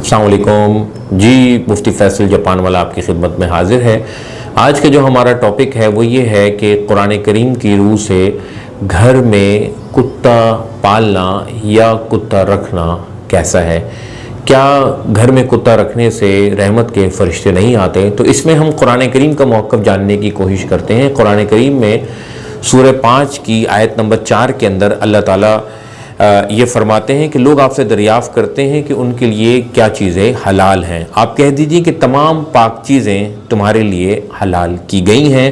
السلام علیکم جی، مفتی فیصل جاپان والا آپ کی خدمت میں حاضر ہے۔ آج کا جو ہمارا ٹاپک ہے وہ یہ ہے کہ قرآن کریم کی روح سے گھر میں کتا پالنا یا کتا رکھنا کیسا ہے؟ کیا گھر میں کتا رکھنے سے رحمت کے فرشتے نہیں آتے؟ تو اس میں ہم قرآن کریم کا موقف جاننے کی کوشش کرتے ہیں۔ قرآن کریم میں سورہ 5 کی آیت نمبر 4 کے اندر اللہ تعالیٰ یہ فرماتے ہیں کہ لوگ آپ سے دریافت کرتے ہیں کہ ان کے لیے کیا چیزیں حلال ہیں۔ آپ کہہ دیجئے کہ تمام پاک چیزیں تمہارے لیے حلال کی گئی ہیں،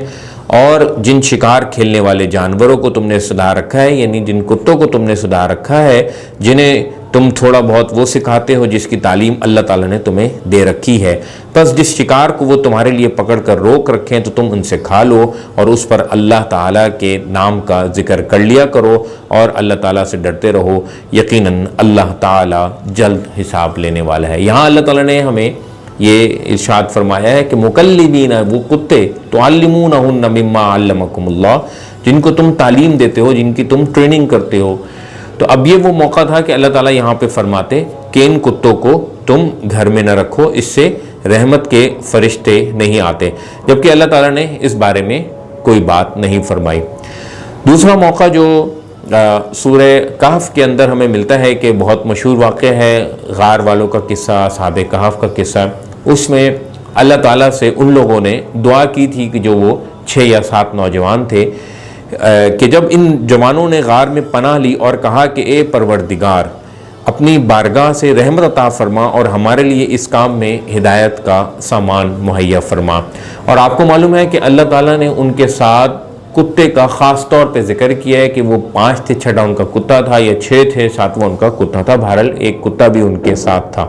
اور جن شکار کھیلنے والے جانوروں کو تم نے سدا رکھا ہے، یعنی جن کتوں کو تم نے سدا رکھا ہے، جنہیں تم تھوڑا بہت وہ سکھاتے ہو جس کی تعلیم اللہ تعالیٰ نے تمہیں دے رکھی ہے، بس جس شکار کو وہ تمہارے لیے پکڑ کر روک رکھیں تو تم ان سے کھا لو، اور اس پر اللہ تعالیٰ کے نام کا ذکر کر لیا کرو اور اللہ تعالیٰ سے ڈرتے رہو، یقیناً اللہ تعالیٰ جلد حساب لینے والا ہے۔ یہاں اللہ تعالیٰ نے ہمیں یہ ارشاد فرمایا ہے کہ مکلبین، وہ کتے تعلمونہن مما علمکم اللہ، جن کو تم تعلیم دیتے ہو، جن کی تم ٹریننگ کرتے ہو۔ تو اب یہ وہ موقع تھا کہ اللہ تعالیٰ یہاں پہ فرماتے کہ ان کتوں کو تم گھر میں نہ رکھو، اس سے رحمت کے فرشتے نہیں آتے، جبکہ اللہ تعالیٰ نے اس بارے میں کوئی بات نہیں فرمائی۔ دوسرا موقع جو سورہ کہف کے اندر ہمیں ملتا ہے کہ بہت مشہور واقعہ ہے، غار والوں کا قصہ، اصحاب کہف کا قصہ۔ اس میں اللہ تعالیٰ سے ان لوگوں نے دعا کی تھی کہ جو وہ 6 یا 7 نوجوان تھے، کہ جب ان جوانوں نے غار میں پناہ لی اور کہا کہ اے پروردگار، اپنی بارگاہ سے رحمت عطا فرما اور ہمارے لیے اس کام میں ہدایت کا سامان مہیا فرما۔ اور آپ کو معلوم ہے کہ اللہ تعالیٰ نے ان کے ساتھ کتے کا خاص طور پہ ذکر کیا ہے کہ وہ 5 تھے، 6واں ان کا کتا تھا، یا 6 تھے 7واں ان کا کتا تھا، بہرحال ایک کتا بھی ان کے ساتھ تھا۔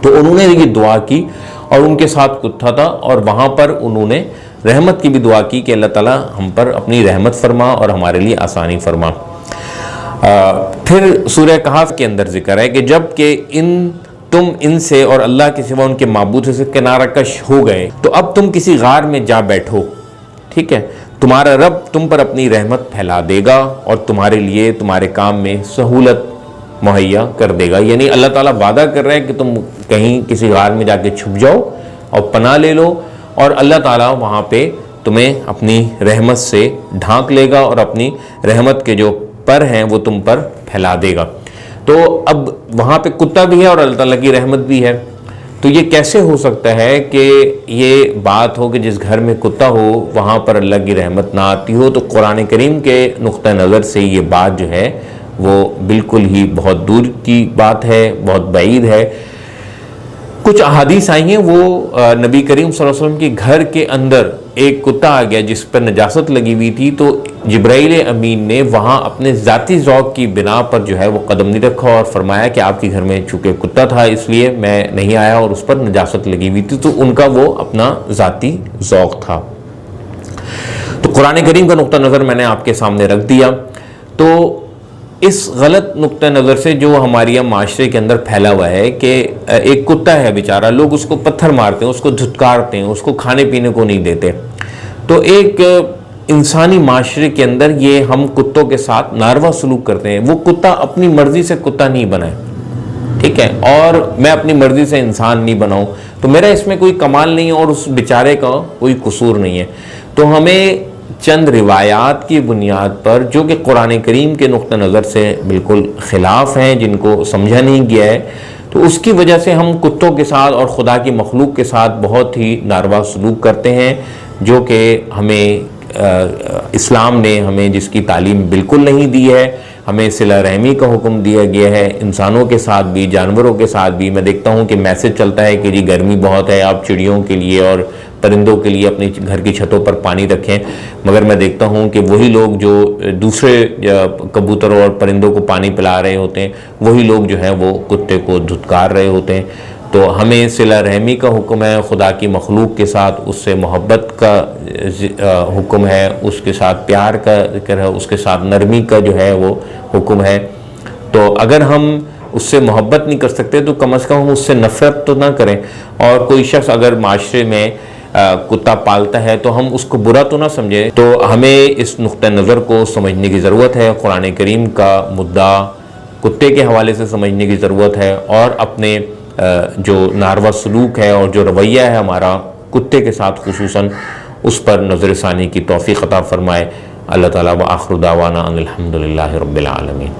تو انہوں نے یہ دعا کی اور ان کے ساتھ کتا تھا، اور وہاں پر انہوں نے رحمت کی بھی دعا کی کہ اللہ تعالیٰ ہم پر اپنی رحمت فرما اور ہمارے لیے آسانی فرما۔ پھر سورہ کہف کے اندر ذکر ہے کہ جب کہ تم ان سے اور اللہ کے سوا ان کے معبود سے کنارہ کش ہو گئے تو اب تم کسی غار میں جا بیٹھو، ٹھیک ہے، تمہارا رب تم پر اپنی رحمت پھیلا دے گا اور تمہارے لیے تمہارے کام میں سہولت مہیا کر دے گا۔ یعنی اللہ تعالیٰ وعدہ کر رہے ہیں کہ تم کہیں کسی غار میں جا کے چھپ جاؤ اور پناہ لے لو، اور اللہ تعالیٰ وہاں پہ تمہیں اپنی رحمت سے ڈھانک لے گا اور اپنی رحمت کے جو پر ہیں وہ تم پر پھیلا دے گا۔ تو اب وہاں پہ کتا بھی ہے اور اللہ تعالیٰ کی رحمت بھی ہے، تو یہ کیسے ہو سکتا ہے کہ یہ بات ہو کہ جس گھر میں کتا ہو وہاں پر اللہ کی رحمت نہ آتی ہو؟ تو قرآن کریم کے نقطہ نظر سے یہ بات جو ہے وہ بالکل ہی بہت دور کی بات ہے، بہت بعید ہے۔ کچھ احادیث آئی ہیں، وہ نبی کریم صلی اللہ علیہ وسلم کے گھر کے اندر ایک کتا آ گیا جس پر نجاست لگی ہوئی تھی، تو جبرائیل امین نے وہاں اپنے ذاتی ذوق کی بنا پر جو ہے وہ قدم نہیں رکھا اور فرمایا کہ آپ کے گھر میں چونکہ کتا تھا اس لیے میں نہیں آیا، اور اس پر نجاست لگی ہوئی تھی، تو ان کا وہ اپنا ذاتی ذوق تھا۔ تو قرآن کریم کا نقطہ نظر میں نے آپ کے سامنے رکھ دیا۔ تو اس غلط نقطہ نظر سے جو ہمارے معاشرے کے اندر پھیلا ہوا ہے کہ ایک کتا ہے بیچارہ، لوگ اس کو پتھر مارتے ہیں، اس کو دھتکارتے ہیں، اس کو کھانے پینے کو نہیں دیتے، تو ایک انسانی معاشرے کے اندر یہ ہم کتوں کے ساتھ ناروا سلوک کرتے ہیں۔ وہ کتا اپنی مرضی سے کتا نہیں بنا ہے، ٹھیک ہے، اور میں اپنی مرضی سے انسان نہیں بناؤں، تو میرا اس میں کوئی کمال نہیں ہے اور اس بیچارے کا کوئی قصور نہیں ہے۔ تو ہمیں چند روایات کی بنیاد پر جو کہ قرآن کریم کے نقطہ نظر سے بالکل خلاف ہیں، جن کو سمجھا نہیں گیا ہے، تو اس کی وجہ سے ہم کتوں کے ساتھ اور خدا کی مخلوق کے ساتھ بہت ہی ناروا سلوک کرتے ہیں، جو کہ ہمیں اسلام نے ہمیں جس کی تعلیم بالکل نہیں دی ہے۔ ہمیں صلہ رحمی کا حکم دیا گیا ہے، انسانوں کے ساتھ بھی، جانوروں کے ساتھ بھی۔ میں دیکھتا ہوں کہ میسج چلتا ہے کہ جی گرمی بہت ہے، آپ چڑیوں کے لیے اور پرندوں کے لیے اپنی گھر کی چھتوں پر پانی رکھیں، مگر میں دیکھتا ہوں کہ وہی لوگ جو دوسرے کبوتروں اور پرندوں کو پانی پلا رہے ہوتے ہیں، وہی لوگ جو ہیں وہ کتے کو دھتکار رہے ہوتے ہیں۔ تو ہمیں صلہ رحمی کا حکم ہے، خدا کی مخلوق کے ساتھ اس سے محبت کا حکم ہے، اس کے ساتھ پیار کا ذکر ہے، اس کے ساتھ نرمی کا جو ہے وہ حکم ہے۔ تو اگر ہم اس سے محبت نہیں کر سکتے تو کم از کم ہم اس سے نفرت تو نہ کریں۔ اور کوئی شخص اگر معاشرے میں کتا پالتا ہے تو ہم اس کو برا تو نہ سمجھیں۔ تو ہمیں اس نقطہ نظر کو سمجھنے کی ضرورت ہے، قرآن کریم کا مدعا کتے کے حوالے سے سمجھنے کی ضرورت ہے، اور اپنے جو ناروا سلوک ہے اور جو رویہ ہے ہمارا کتے کے ساتھ خصوصاً، اس پر نظر ثانی کی توفیق عطا فرمائے۔ اللہ تعالیٰ وآخر دعوانا ان الحمدللہ رب العالمین۔